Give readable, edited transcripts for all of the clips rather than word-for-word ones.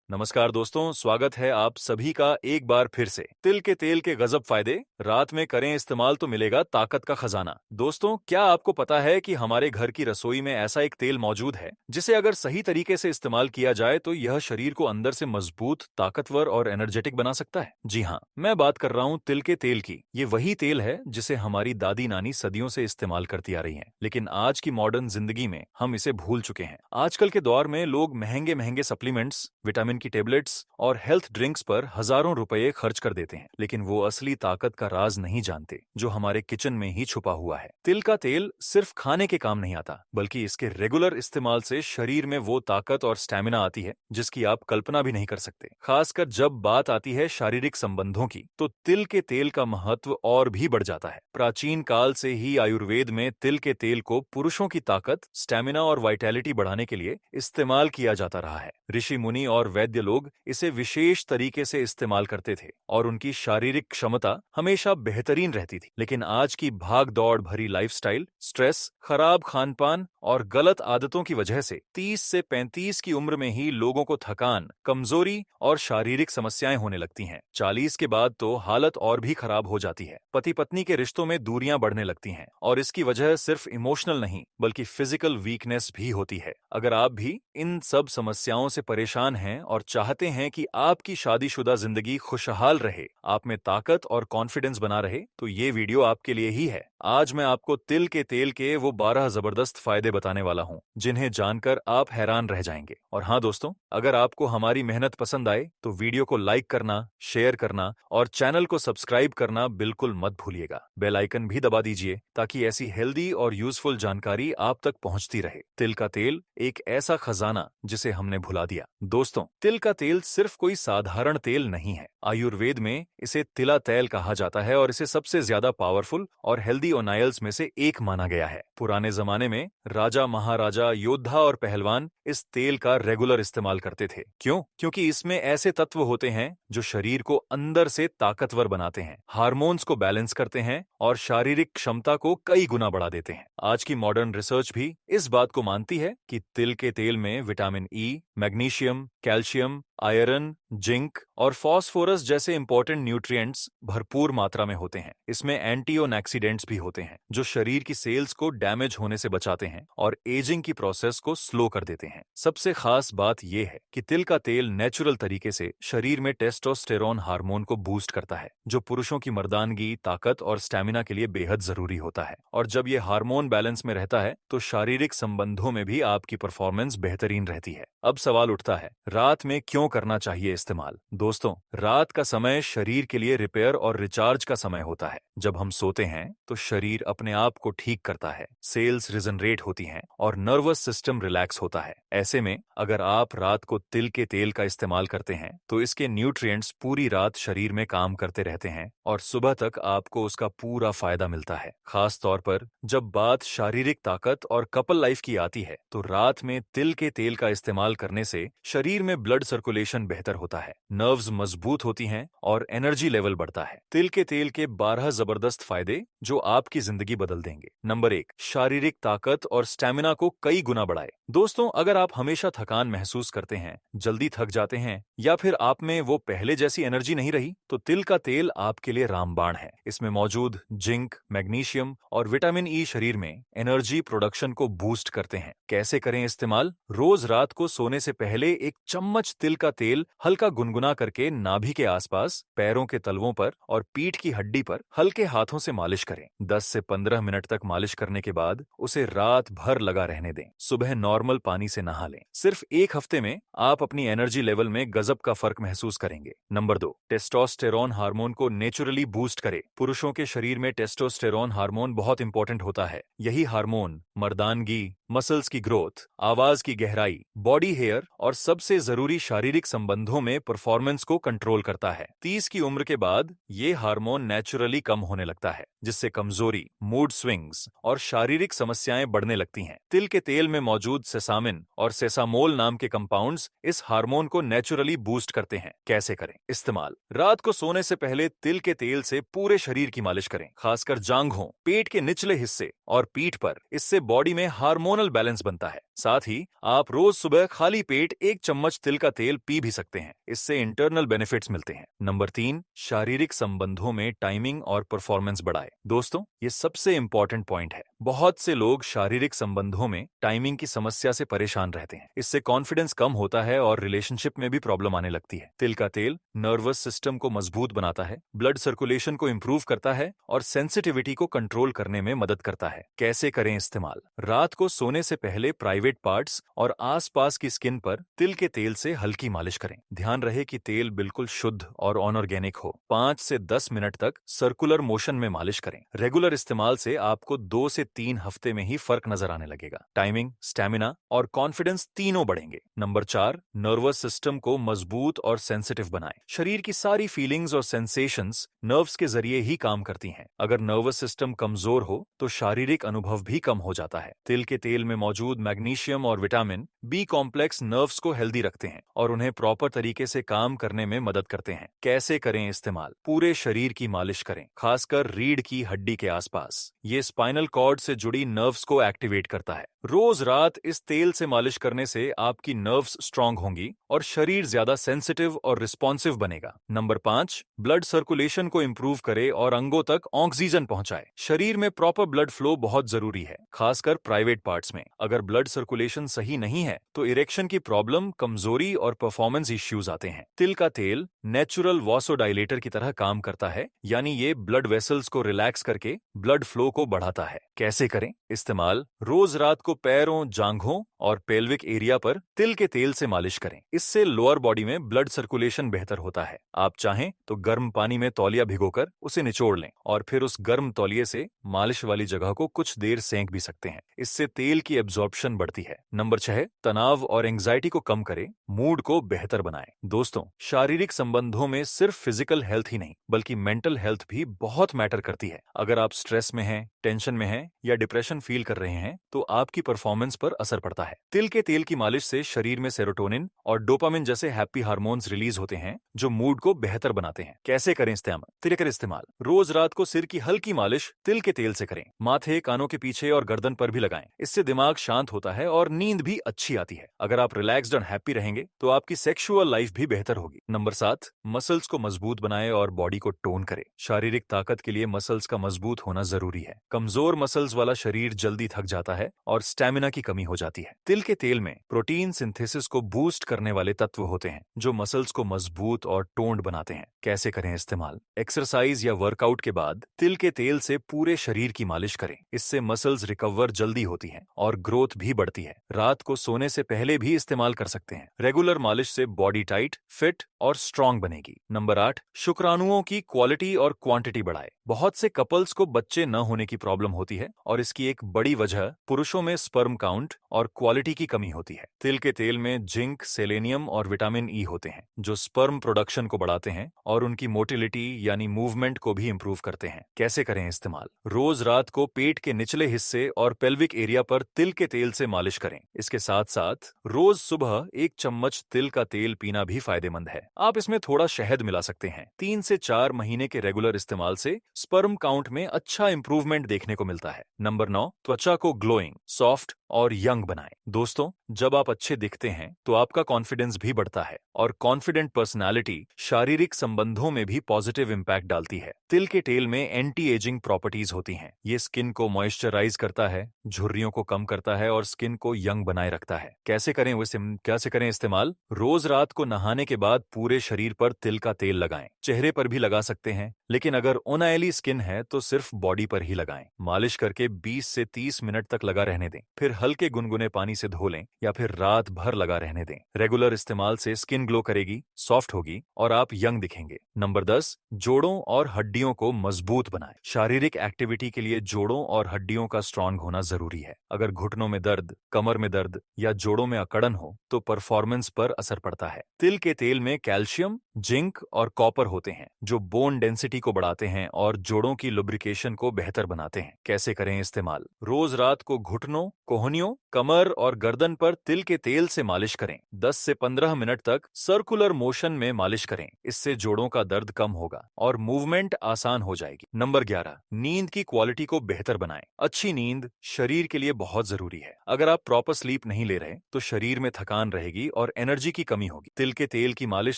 नमस्कार दोस्तों, स्वागत है आप सभी का एक बार फिर से। तिल के तेल के गजब फायदे, रात में करें इस्तेमाल तो मिलेगा ताकत का खजाना। दोस्तों, क्या आपको पता है कि हमारे घर की रसोई में ऐसा एक तेल मौजूद है जिसे अगर सही तरीके से इस्तेमाल किया जाए तो यह शरीर को अंदर से मजबूत, ताकतवर और एनर्जेटिक बना सकता है। जी हाँ, मैं बात कर रहा हूँ तिल के तेल की। ये वही तेल है जिसे हमारी दादी नानी सदियों से इस्तेमाल करती आ रही हैं, लेकिन आज की मॉडर्न जिंदगी में हम इसे भूल चुके हैं। आजकल के दौर में लोग महंगे महंगे सप्लीमेंट्स, विटामिन की टेबलेट्स और हेल्थ ड्रिंक्स पर हजारों रुपए खर्च कर देते हैं, लेकिन वो असली ताकत का राज नहीं जानते जो हमारे किचन में ही छुपा हुआ है। तिल का तेल सिर्फ खाने के काम नहीं आता, बल्कि इसके रेगुलर इस्तेमाल से शरीर में वो ताकत और स्टैमिना आती है जिसकी आप कल्पना भी नहीं कर सकते। खासकर जब बात आती है शारीरिक संबंधों की, तो तिल के तेल का महत्व और भी बढ़ जाता है। प्राचीन काल से ही आयुर्वेद में तिल के तेल को पुरुषों की ताकत, स्टैमिना और वाइटैलिटी बढ़ाने के लिए इस्तेमाल किया जाता रहा है। ऋषि मुनि और वैद्य लोग इसे विशेष तरीके से इस्तेमाल करते थे और उनकी शारीरिक क्षमता हमेशा बेहतरीन रहती थी। लेकिन आज की भाग दौड़ भरी लाइफस्टाइल, स्ट्रेस, खराब खानपान और गलत आदतों की वजह से 30 से 35 की उम्र में ही लोगों को थकान, कमजोरी और शारीरिक समस्याएं होने लगती हैं। 40 के बाद तो हालत और भी खराब हो जाती है। पति पत्नी के रिश्तों में दूरियां बढ़ने लगती हैं और इसकी वजह सिर्फ इमोशनल नहीं बल्कि फिजिकल वीकनेस भी होती है। अगर आप भी इन सब समस्याओं से परेशान हैं और चाहते हैं कि आपकी शादीशुदा जिंदगी खुशहाल रहे, आप में ताकत और कॉन्फिडेंस बना रहे, तो ये वीडियो आपके लिए ही है। आज मैं आपको तिल के तेल के वो 12 जबरदस्त फायदे बताने वाला हूँ जिन्हें जानकर आप हैरान रह जाएंगे। और हाँ दोस्तों, अगर आपको हमारी मेहनत पसंद आए तो वीडियो को लाइक करना, शेयर करना और चैनल को सब्सक्राइब करना बिल्कुल मत भूलिएगा। बेल आइकन भी दबा दीजिए ताकि ऐसी हेल्दी और यूजफुल जानकारी आप तक पहुंचती रहे। तिल का तेल एक ऐसा खजाना जिसे हमने भुला दिया। दोस्तों, तिल का तेल सिर्फ कोई साधारण तेल नहीं है। आयुर्वेद में इसे तिला तैल कहा जाता है और इसे सबसे ज्यादा पावरफुल और हेल्दी ऑनाइल्स में से एक माना गया है। पुराने जमाने में राजा, महाराजा, योद्धा और पहलवान इस तेल का रेगुलर इस्तेमाल करते थे। क्यों? क्योंकि इसमें ऐसे तत्व होते हैं जो शरीर को अंदर से ताकतवर बनाते हैं, हार्मोन्स को बैलेंस करते हैं और शारीरिक क्षमता को कई गुना बढ़ा देते हैं। आज की मॉडर्न रिसर्च भी इस बात को मानती है कि तिल के तेल में vitamin E, magnesium, calcium, iron, zinc और फास्फोरस जैसे इंपॉर्टेंट न्यूट्रिएंट्स भरपूर मात्रा में होते हैं। इसमें एंटीऑक्सीडेंट्स भी होते हैं जो शरीर की सेल्स को डैमेज होने से बचाते हैं और एजिंग की प्रोसेस को स्लो कर देते हैं। सबसे खास बात यह है कि तिल का तेल नेचुरल तरीके से शरीर में टेस्टोस्टेरोन हार्मोन को बूस्ट करता है, जो पुरुषों की मर्दानगी, ताकत और स्टैमिना के लिए बेहद जरूरी होता है। और जब यह हार्मोन बैलेंस में रहता है तो शारीरिक संबंधों में भी आपकी परफॉर्मेंस बेहतरीन रहती है। अब सवाल उठता है, रात में क्यों करना चाहिए इस्तेमाल? दोस्तों, रात का समय शरीर के लिए रिपेयर और रिचार्ज का समय होता है। जब हम सोते हैं तो शरीर अपने आप को ठीक करता है, सेल्स रिजनरेट होती हैं और नर्वस सिस्टम रिलैक्स होता है। ऐसे में अगर आप रात को तिल के तेल का इस्तेमाल करते हैं तो इसके न्यूट्रिएंट्स पूरी रात शरीर में काम करते रहते हैं और सुबह तक आपको उसका पूरा फायदा मिलता है। खास तौर पर जब बात शारीरिक ताकत और कपल लाइफ की आती है तो रात में तिल के तेल का इस्तेमाल करने से शरीर में ब्लड सर्कुलेशन बेहतर होता है, नर्व्स मजबूत होती हैं और एनर्जी लेवल बढ़ता है। तिल के तेल के 12 जबरदस्त फायदे जो आपकी जिंदगी बदल देंगे। नंबर 1, शारीरिक ताकत और स्टैमिना को कई गुना बढ़ाए। दोस्तों, अगर आप हमेशा थकान महसूस करते हैं, जल्दी थक जाते हैं या फिर आप में वो पहले जैसी एनर्जी नहीं रही, तो तिल का तेल आपके लिए रामबाण है। इसमें मौजूद जिंक, मैग्नीशियम और विटामिन ई शरीर में एनर्जी प्रोडक्शन को बूस्ट करते हैं। कैसे करें इस्तेमाल? रोज रात को सोने से पहले एक चम्मच तिल का तेल हल्का गुनगुना करके नाभि के आसपास, पैरों के तलवों पर और पीठ की हड्डी पर हल्के हाथों से मालिश करें। 10 से 15 मिनट तक मालिश करने के बाद उसे रात भर लगा रहने दें। सुबह नॉर्मल पानी से नहा लें। सिर्फ एक हफ्ते में आप अपनी एनर्जी लेवल में गजब का फर्क महसूस करेंगे। नंबर 2, टेस्टोस्टेरोन हार्मोन को नेचुरली बूस्ट करे। पुरुषों के शरीर में टेस्टोस्टेरोन हार्मोन बहुत इंपॉर्टेंट होता है। यही हार्मोन मर्दानगी, मसल्स की ग्रोथ, आवाज की गहराई, बॉडी हेयर और सबसे जरूरी शारीरिक संबंधों में परफॉर्मेंस को कंट्रोल करता है। 30 की उम्र के बाद ये हार्मोन नेचुरली कम होने लगता है, जिससे कमजोरी, मूड स्विंग्स और शारीरिक समस्याएं बढ़ने लगती हैं। तिल के तेल में मौजूद सेसामिन और सेसामोल नाम के कंपाउंड्स इस हार्मोन को नेचुरली बूस्ट करते हैं। कैसे करें इस्तेमाल? रात को सोने से पहले तिल के तेल से पूरे शरीर की मालिश करें, खासकर जांघों, पेट के निचले हिस्से और पीठ पर। इससे बॉडी में हार्मोनल बैलेंस बनता है। साथ ही आप रोज सुबह खाली पेट 1 चम्मच तिल का तेल पी भी सकते हैं। इससे इंटरनल बेनिफिट्स मिलते हैं। नंबर 3, शारीरिक संबंधों में टाइमिंग और परफॉर्मेंस बढ़ाए। दोस्तों, ये सबसे इंपॉर्टेंट पॉइंट है। बहुत से लोग शारीरिक संबंधों में टाइमिंग की समस्या से परेशान रहते हैं। इससे कॉन्फिडेंस कम होता है और रिलेशनशिप में भी प्रॉब्लम आने लगती है। तिल का तेल नर्वस सिस्टम को मजबूत बनाता है, ब्लड सर्कुलेशन को इंप्रूव करता है और सेंसिटिविटी को कंट्रोल करने में मदद करता है। कैसे करें इस्तेमाल? रात को सोने से पहले प्राइवेट पार्ट्स और आसपास की स्किन पर तिल के तेल से हल्की मालिश करें। ध्यान रहे कि तेल बिल्कुल शुद्ध और ऑर्गेनिक हो। 5 से 10 मिनट तक सर्कुलर मोशन में मालिश करें। रेगुलर इस्तेमाल से आपको 2 से 3 हफ्ते में ही फर्क नजर आने लगेगा। टाइमिंग, स्टैमिना और कॉन्फिडेंस तीनों बढ़ेंगे। नंबर 4, नर्वस सिस्टम को मजबूत और सेंसिटिव बनाएं। शरीर की सारी फीलिंग्स और सेंसेशंस नर्व्स के जरिए ही काम करती हैं। अगर नर्वस सिस्टम कमजोर हो तो शारीरिक अनुभव भी कम हो जाता है। तिल के तेल में मौजूद मैग्नीशियम और विटामिन बी कॉम्प्लेक्स नर्व्स को हेल्दी रखते हैं और उन्हें प्रॉपर तरीके से काम करने में मदद करते हैं। कैसे करें इस्तेमाल? पूरे शरीर की मालिश करें, खासकर रीढ़ की हड्डी के आसपास। ये स्पाइनल कॉर्ड से जुड़ी नर्व्स को एक्टिवेट करता है। रोज रात इस तेल से मालिश करने से आपकी नर्व्स स्ट्रांग होंगी और शरीर ज्यादा सेंसिटिव और रिस्पॉन्सिव बनेगा। नंबर 5, ब्लड सर्कुलेशन को इंप्रूव करे और अंगों तक ऑक्सीजन पहुंचाए। शरीर में प्रॉपर ब्लड फ्लो बहुत जरूरी है, खासकर प्राइवेट पार्ट्स में। अगर ब्लड सर्कुलेशन सही नहीं है तो इरेक्शन की प्रॉब्लम, कमजोरी और परफॉर्मेंस इश्यूज आते हैं। तिल का तेल नेचुरल वासोडाइलेटर की तरह काम करता है, यानी ये ब्लड वेसल्स को रिलैक्स करके ब्लड फ्लो को बढ़ाता है। कैसे करें इस्तेमाल? रोज रात को पैरों, जांघों और पेल्विक एरिया पर तिल के तेल से मालिश करें। इससे लोअर बॉडी में ब्लड सर्कुलेशन बेहतर होता है। आप चाहें तो गर्म पानी में तौलिया भिगोकर उसे निचोड़ लें और फिर उस गर्म तौलिए से मालिश वाली जगह को कुछ देर सेंक भी सकते हैं। इससे तेल की एब्जॉर्प्शन बढ़ती है। नंबर 6, तनाव और एंग्जाइटी को कम करे, मूड को बेहतर बनाए। दोस्तों, शारीरिक संबंधों में सिर्फ फिजिकल हेल्थ ही नहीं बल्कि मेंटल हेल्थ भी बहुत मैटर करती है। अगर आप स्ट्रेस में हैं, टेंशन में हैं या डिप्रेशन फील कर रहे हैं तो आपकी परफॉर्मेंस पर असर पड़ता है। तिल के तेल की मालिश से शरीर में सेरोटोनिन और डोपामिन जैसे हैप्पी हार्मोन्स रिलीज होते हैं जो मूड को बेहतर बनाते हैं। कैसे करें इस्तेमाल? तिल का इस्तेमाल रोज रात को सिर की हल्की मालिश तिल के तेल से करें। माथे, कानों के पीछे और गर्दन पर भी लगाएं। इससे दिमाग शांत होता है और नींद भी अच्छी आती है। अगर आप रिलैक्स्ड और हैप्पी रहेंगे तो आपकी सेक्सुअल लाइफ भी बेहतर होगी। नंबर 7, मसल्स को मजबूत बनाए और बॉडी को टोन करे। शारीरिक ताकत के लिए मसल्स का मजबूत होना जरूरी है। कमजोर मसल्स वाला शरीर जल्दी थक जाता है और स्टैमिना की कमी हो जाती है। तिल के तेल में प्रोटीन सिंथेसिस को बूस्ट करने वाले तत्व होते हैं जो मसल्स को मजबूत और टोन्ड बनाते हैं। कैसे करें इस्तेमाल? एक्सरसाइज या वर्कआउट के बाद तिल के तेल से पूरे शरीर की मालिश करें। इससे मसल्स रिकवर जल्दी होती हैं और ग्रोथ भी बढ़ती है। रात को सोने से पहले भी इस्तेमाल कर सकते हैं। रेगुलर मालिश से बॉडी टाइट, फिट और स्ट्रांग बनेगी। नंबर 8, शुक्राणुओं की क्वालिटी और क्वांटिटी बढ़ाए। बहुत से कपल्स को बच्चे न होने की प्रॉब्लम होती है और इसकी एक बड़ी वजह पुरुषों में स्पर्म काउंट और क्वालिटी की कमी होती है। तिल के तेल में जिंक, सेलेनियम और विटामिन ई होते हैं जो स्पर्म प्रोडक्शन को बढ़ाते हैं और उनकी मोटिलिटी यानी मूवमेंट को भी इंप्रूव करते हैं। कैसे करें इस्तेमाल? रोज रात को पेट के निचले हिस्से और पेल्विक एरिया पर तिल के तेल से मालिश करें। इसके साथ साथ रोज सुबह 1 चम्मच तिल का तेल पीना भी फायदेमंद है। आप इसमें थोड़ा शहद मिला सकते हैं। 3 से 4 महीने के रेगुलर इस्तेमाल से स्पर्म काउंट में अच्छा इंप्रूवमेंट देखने को मिलता है। नंबर 9, त्वचा को ग्लोइंग, सॉफ्ट और यंग बनाएं। दोस्तों, जब आप अच्छे दिखते हैं तो आपका कॉन्फिडेंस भी बढ़ता है और कॉन्फिडेंट पर्सनालिटी शारीरिक संबंधों में भी पॉजिटिव इंपैक्ट डालती है। तिल के तेल में एंटी एजिंग प्रॉपर्टीज होती हैं। ये स्किन को मॉइस्चराइज करता है, झुर्रियों को कम करता है और स्किन को यंग बनाए रखता है। कैसे करें इस्तेमाल? रोज रात को नहाने के बाद पूरे शरीर पर तिल का तेल लगाएं। चेहरे पर भी लगा सकते हैं, लेकिन अगर ऑयली स्किन है तो सिर्फ बॉडी पर ही लगाएं। मालिश करके 20 से 30 मिनट तक लगा रहने दें। फिर हल्के गुनगुने पानी से धो लें या फिर रात भर लगा रहने दें। रेगुलर इस्तेमाल से स्किन ग्लो करेगी, सॉफ्ट होगी और आप यंग दिखेंगे। नंबर 10, जोड़ों और हड्डियों को मजबूत बनाएं। शारीरिक एक्टिविटी के लिए जोड़ों और हड्डियों का स्ट्रांग होना जरूरी है। अगर घुटनों में दर्द, कमर में दर्द या जोड़ों में अकड़न हो तो परफॉर्मेंस पर असर पड़ता है। तिल के तेल में कैल्शियम, जिंक और कॉपर होते हैं जो बोन डेंसिटी को बढ़ाते हैं और जोड़ों की लुब्रिकेशन को बेहतर बनाते हैं। कैसे करें इस्तेमाल? रोज रात को घुटनों, कोहनियों, कमर और गर्दन पर तिल के तेल से मालिश करें। 10 से 15 मिनट तक सर्कुलर मोशन में मालिश करें। इससे जोड़ों का दर्द कम होगा और मूवमेंट आसान हो जाएगी। नंबर 11, नींद की क्वालिटी को बेहतर बनाएं। अच्छी नींद शरीर के लिए बहुत जरूरी है। अगर आप प्रॉपर स्लीप नहीं ले रहे तो शरीर में थकान रहेगी और एनर्जी की कमी होगी। तिल के तेल की मालिश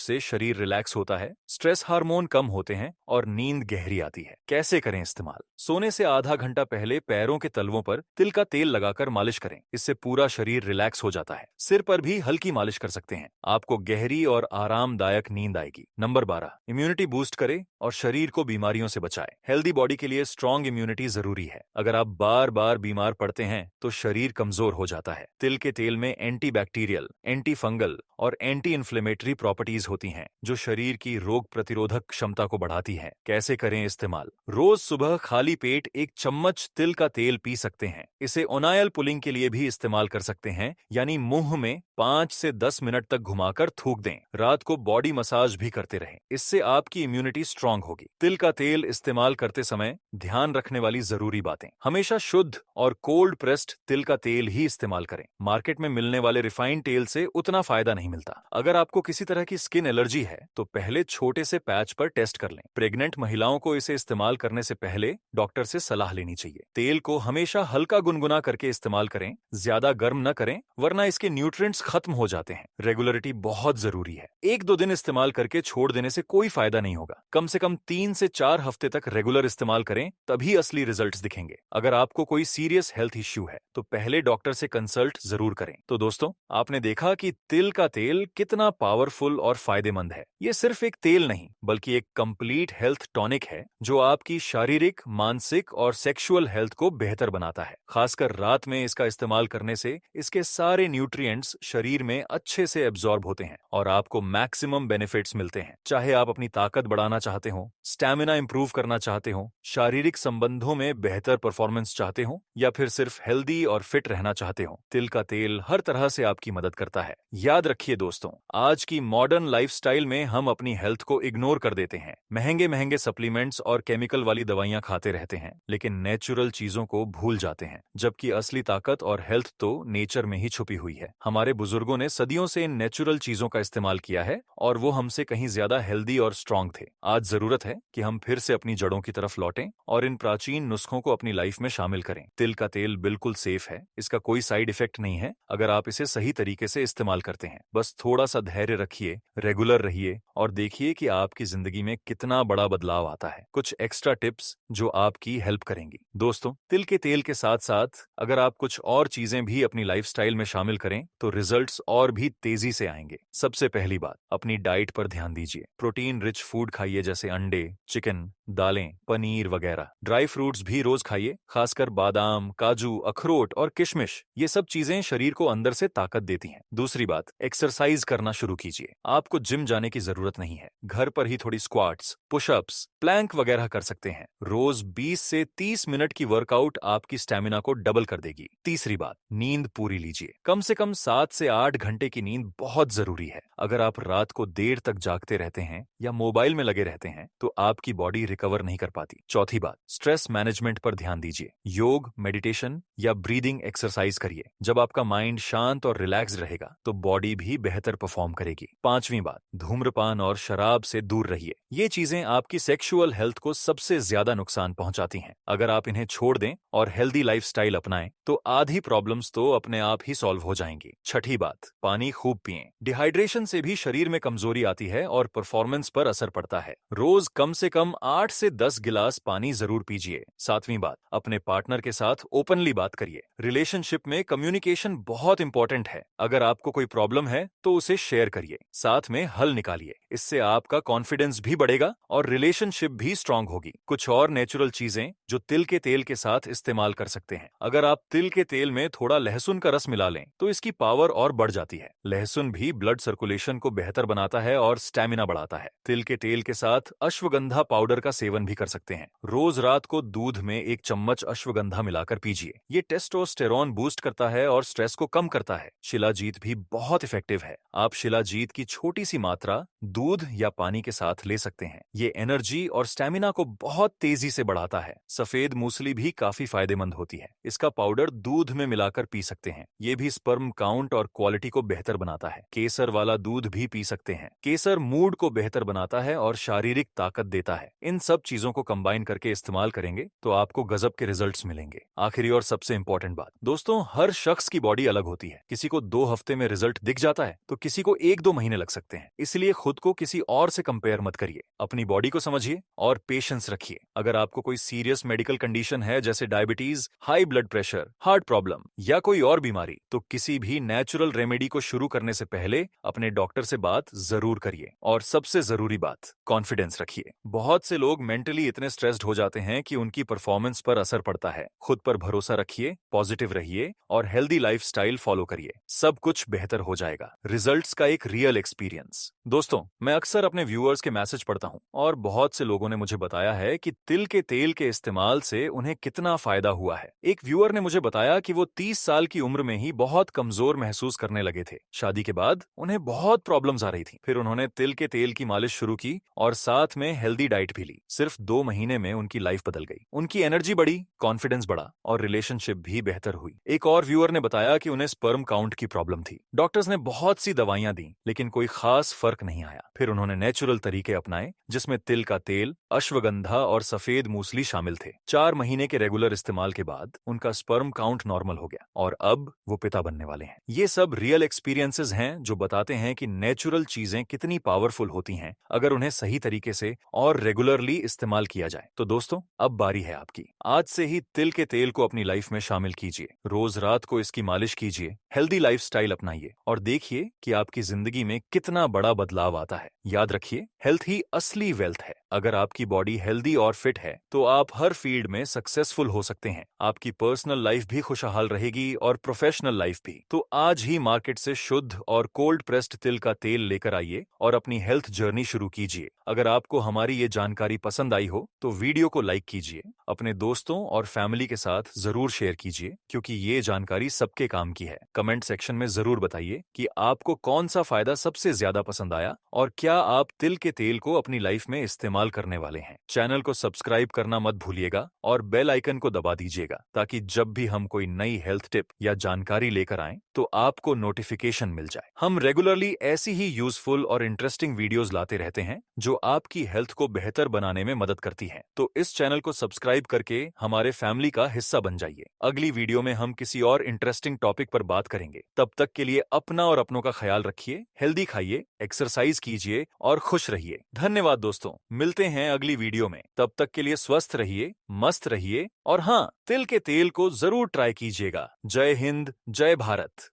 से शरीर रिलैक्स होता है, स्ट्रेस हार्मोन कम होते हैं और नींद गहरी आती है। कैसे करें इस्तेमाल? सोने से आधा घंटा पहले पैरों के तलवों पर तिल का तेल लगाकर मालिश करें। इससे पूरा शरीर रिलैक्स हो जाता है। सिर पर भी हल्की मालिश कर सकते हैं। आपको गहरी और आरामदायक नींद आएगी। नंबर 12, इम्यूनिटी बूस्ट करे और शरीर को बीमारियों से बचाए। हेल्दी बॉडी के लिए स्ट्रांग इम्यूनिटी जरूरी है। अगर आप बार बार बीमार पड़ते हैं तो शरीर कमजोर हो जाता है। तिल के तेल में एंटी बैक्टीरियल, एंटी फंगल और एंटी इन्फ्लेमेटरी प्रॉपर्टीज होती हैं जो शरीर की रोग प्रतिरोधक क्षमता को बढ़ाती है। कैसे करें इस्तेमाल? रोज सुबह खाली पेट 1 चम्मच तिल का तेल पी सकते हैं। इसे ओनायल पुलिंग के लिए भी इस्तेमाल कर सकते हैं, यानी मुंह में 5 से 10 मिनट तक घुमाकर थूक दें। रात को बॉडी मसाज भी करते रहें। इससे आपकी इम्यूनिटी स्ट्रांग होगी। तिल का तेल इस्तेमाल करते समय ध्यान रखने वाली जरूरी बातें: हमेशा शुद्ध और कोल्ड प्रेस्ड तिल का तेल ही इस्तेमाल करें। मार्केट में मिलने वाले रिफाइंड तेल से उतना फायदा नहीं मिलता। अगर आपको किसी तरह की स्किन एलर्जी है तो पहले छोटे से पैच पर टेस्ट कर लें। प्रेग्नेंट महिलाओं को इसे इस्तेमाल करने से पहले डॉक्टर से सलाह लेनी चाहिए। तेल को हमेशा हल्का गुनगुना करके इस्तेमाल करें, ज्यादा गर्म न करें वरना इसके न्यूट्रिएंट्स खत्म हो जाते हैं। रेगुलरिटी बहुत जरूरी है। 1-2 दिन इस्तेमाल करके छोड़ देने से कोई फायदा नहीं होगा। कम से कम 3 से 4 हफ्ते तक रेगुलर इस्तेमाल करें, तभी असली रिजल्ट्स दिखेंगे। अगर आपको कोई सीरियस हेल्थ इश्यू है तो पहले डॉक्टर से कंसल्ट जरूर करें। तो दोस्तों, आपने देखा कि तिल का तेल कितना पावरफुल और फायदेमंद है। ये सिर्फ एक तेल नहीं बल्कि एक कंप्लीट हेल्थ टॉनिक है जो आपकी शारीरिक, मानसिक और सेक्सुअल हेल्थ को बेहतर बनाता है। खासकर रात में इसका इस्तेमाल करने से इसके सारे न्यूट्रिएंट्स शरीर में अच्छे से एब्जॉर्ब होते हैं और आपको मैक्सिमम बेनिफिट्स मिलते हैं। चाहे आप अपनी ताकत बढ़ाना चाहते हो, स्टैमिना इंप्रूव करना चाहते हो, शारीरिक संबंधों में बेहतर परफॉर्मेंस चाहते हो या फिर सिर्फ हेल्दी और फिट रहना चाहते हो, तिल का तेल हर तरह से आपकी मदद करता है। याद रखिए दोस्तों, आज की मॉडर्न लाइफस्टाइल में हम अपनी हेल्थ को इग्नोर कर देते हैं। महंगे महंगे सप्लीमेंट्स और केमिकल वाली दवाइयां खाते रहते हैं लेकिन नेचुरल चीजों को भूल जाते हैं, जबकि असली ताकत और हेल्थ तो नेचर में ही छुपी हुई है। हमारे बुजुर्गों ने सदियों से इन नेचुरल चीजों का इस्तेमाल किया है और वो हमसे कहीं ज्यादा हेल्दी और स्ट्रांग थे। आज जरूरत है कि हम फिर से अपनी जड़ों की तरफ लौटें और इन प्राचीन नुस्खों को अपनी लाइफ में शामिल करें। तिल का तेल बिल्कुल सेफ है, इसका कोई साइड इफेक्ट नहीं है अगर आप इसे सही तरीके से इस्तेमाल करते हैं। बस थोड़ा सा धैर्य रखिए, रेगुलर रहिए और देखिए कि आपकी जिंदगी में कितना बड़ा बदलाव आता है। कुछ एक्स्ट्रा टिप्स जो आपकी हेल्प करेंगी। दोस्तों, तिल के तेल के साथ साथ अगर आप कुछ और चीजें भी अपनी लाइफस्टाइल में शामिल करें तो रिजल्ट्स और भी तेजी से आएंगे। सबसे पहली बात, अपनी डाइट पर ध्यान दीजिए। प्रोटीन रिच फूड खाइए जैसे अंडे, चिकन, दालें, पनीर वगैरह। ड्राई फ्रूट्स भी रोज खाइए, खासकर बादाम, काजू, अखरोट और किशमिश। ये सब चीजें शरीर को अंदर से ताकत देती हैं। दूसरी बात, एक्सरसाइज करना शुरू कीजिए। आपको जिम जाने की जरूरत नहीं है, घर पर ही थोड़ी स्क्वाट्स, पुशअप्स, प्लैंक वगैरह कर सकते हैं। रोज 20 से 30 मिनट की वर्कआउट आपकी स्टैमिना को डबल कर देगी। तीसरी बात, नींद पूरी लीजिए। कम से कम 7 से 8 घंटे की नींद बहुत जरूरी है। अगर आप रात को देर तक जागते रहते हैं या मोबाइल में लगे रहते हैं तो आपकी बॉडी रिकवर नहीं कर पाती। चौथी बात, स्ट्रेस मैनेजमेंट पर ध्यान दीजिए। योग, मेडिटेशन या ब्रीदिंग एक्सरसाइज करिए। जब आपका माइंड शांत और रिलैक्स रहेगा तो बॉडी भी बेहतर परफॉर्म करेगी। पांचवी बात, धूम्रपान और शराब से दूर रहिए। ये चीजें आपकी सेक्सुअल हेल्थ को सबसे ज्यादा नुकसान पहुंचाती हैं। अगर आप इन्हें छोड़ दें और हेल्दी लाइफस्टाइल अपनाएं तो आधी प्रॉब्लम्स तो अपने आप ही सॉल्व हो जाएंगी। छठी बात, पानी खूब पिएं। डिहाइड्रेशन से भी शरीर में कमजोरी आती है और परफॉर्मेंस पर असर पड़ता है। रोज रोज कम से कम 8 से 10 गिलास पानी जरूर पीजिए। 7वीं बात, अपने पार्टनर के साथ ओपनली बात करिए। रिलेशनशिप में कम्युनिकेशन बहुत इंपॉर्टेंट है। अगर आपको कोई प्रॉब्लम है तो उसे शेयर करिए, साथ में हल निकालिए। इससे आपका कॉन्फिडेंस भी बढ़ेगा और रिलेशनशिप भी स्ट्रांग होगी। कुछ और नेचुरल चीजें जो तिल के तेल के साथ इस्तेमाल कर सकते हैं। अगर आप तिल के तेल में थोड़ा लहसुन का रस मिला लें तो इसकी पावर और बढ़ जाती है। लहसुन भी ब्लड सर्कुलेशन को बेहतर बनाता है और स्टैमिना बढ़ाता है। तिल के तेल के साथ अश्वगंधा पाउडर का सेवन भी कर सकते हैं। रोज रात को दूध में 1 चम्मच अश्वगंधा मिलाकर पीजिए। ये टेस्टोस्टेरोन बूस्ट करता है और स्ट्रेस को कम करता है। शिलाजीत भी बहुत इफेक्टिव है। आप शिलाजीत की छोटी सी मात्रा दूध या पानी के साथ ले सकते हैं। ये एनर्जी और स्टैमिना को बहुत तेजी से बढ़ाता है। सफेद मूसली भी काफी फायदेमंद होती है। इसका पाउडर दूध में मिलाकर पी सकते हैं। ये भी स्पर्म काउंट और क्वालिटी को बेहतर बनाता है। केसर वाला दूध भी पी सकते हैं। केसर मूड को बेहतर बनाता है और शारीरिक ताकत देता है। इन सब चीजों को कंबाइन करके इस्तेमाल करेंगे तो आपको गजब के रिजल्ट्स मिलेंगे। आखिरी और सबसे इंपॉर्टेंट बात, दोस्तों, हर शख्स की बॉडी अलग होती है। किसी को 2 हफ्ते में रिजल्ट दिख जाता है तो किसी को 1-2 महीने लग सकते हैं। इसलिए खुद को किसी और से कंपेयर मत करिए। अपनी बॉडी को समझिए और पेशेंस रखिए। अगर आपको कोई सीरियस मेडिकल कंडीशन है जैसे diabetes, high blood pressure, heart problem या कोई और बीमारी, तो किसी भी नेचुरल रेमेडी को शुरू करने से पहले अपने डॉक्टर से बात जरूर करिए। और सबसे जरूरी बात, कॉन्फिडेंस रखिए। बहुत से लोग मेंटली इतने स्ट्रेस्ड हो जाते हैं कि उनकी परफॉर्मेंस पर असर पड़ता है। खुद पर भरोसा रखिए, पॉजिटिव रहिए और हेल्दी लाइफस्टाइल फॉलो करिए। सब कुछ बेहतर हो जाएगा। रिजल्ट्स का एक रियल एक्सपीरियंस। दोस्तों, मैं अक्सर अपने व्यूअर्स के मैसेज पढ़ता हूं और बहुत से लोगों ने मुझे बताया है कि तिल के तेल के इस्तेमाल से उन्हें कितना फायदा हुआ है। एक व्यूअर ने मुझे बताया कि वो 30 साल की उम्र में ही बहुत कमजोर महसूस करने लगे थे। शादी के बाद उन्हें बहुत प्रॉब्लम्स आ रही थी। फिर उन्होंने तिल के तेल की मालिश शुरू की और साथ में हेल्दी डाइट भी ली। सिर्फ 2 महीने में उनकी लाइफ बदल गई। उनकी एनर्जी बढ़ी, कॉन्फिडेंस बढ़ा और रिलेशनशिप भी बेहतर हुई। एक और व्यूअर ने बताया कि उन्हें स्पर्म काउंट की प्रॉब्लम थी। डॉक्टर्स ने बहुत सी दवाइयां दी लेकिन कोई खास फर्क नहीं आया। फिर उन्होंने नेचुरल तरीके अपनाए जिसमें तिल का तेल, अश्वगंधा और सफेद मूसली शामिल थे। 4 महीने के रेगुलर इस्तेमाल के बाद उनका स्पर्म काउंट नॉर्मल हो गया और अब वो पिता बनने वाले हैं। ये सब रियल एक्सपीरियंसेस हैं जो बताते हैं कि नेचुरल चीजें कितनी पावरफुल होती हैं अगर उन्हें सही तरीके से और रेगुलरली इस्तेमाल किया जाए। तो दोस्तों, अब बारी है आपकी। आज से ही तिल के तेल को अपनी लाइफ में शामिल कीजिए। रोज रात को इसकी मालिश कीजिए, हेल्दी लाइफस्टाइल अपनाइए और देखिए कि आपकी जिंदगी में कितना बड़ा बदलाव आता है। याद रखिए, हेल्थ ही असली वेल्थ है। अगर आपकी बॉडी हेल्दी और फिट है तो आप हर फील्ड में सक्सेसफुल हो सकते हैं। आपकी पर्सनल लाइफ भी खुशहाल रहेगी और प्रोफेशनल लाइफ भी। तो आज ही मार्केट से शुद्ध और कोल्ड प्रेस्ड तिल का तेल लेकर आइए और अपनी हेल्थ जर्नी शुरू कीजिए। अगर आपको हमारी ये जानकारी पसंद आई हो तो वीडियो को लाइक कीजिए, अपने दोस्तों और फैमिली के साथ जरूर शेयर कीजिए क्योंकि ये जानकारी सबके काम की है। कमेंट सेक्शन में जरूर बताइए कि आपको कौन सा फायदा सबसे ज्यादा पसंद आया और क्या आप तिल के तेल को अपनी लाइफ में इस्तेमाल करने वाले हैं। चैनल को सब्सक्राइब करना मत भूलिएगा और बेल आइकन को दबा दीजिएगा ताकि जब भी हम कोई नई हेल्थ टिप या जानकारी लेकर आएं तो आपको नोटिफिकेशन मिल जाए। हम रेगुलरली ऐसी ही यूजफुल और इंटरेस्टिंग वीडियोस लाते रहते हैं जो आपकी हेल्थ को बेहतर बनाने में मदद करती हैं। तो इस चैनल को सब्सक्राइब करके हमारे फैमिली का हिस्सा बन जाइए। अगली वीडियो में हम किसी और इंटरेस्टिंग टॉपिक पर बात करेंगे। तब तक के लिए अपना और अपनों का ख्याल रखिए, हेल्दी खाइए, एक्सरसाइज कीजिए और खुश रहिए। धन्यवाद दोस्तों, मिलते हैं अगली वीडियो में। तब तक के लिए स्वस्थ रहिए, मस्त रहिए और हाँ, तिल के तेल को जरूर ट्राई कीजिएगा। जय हिंद, जय भारत।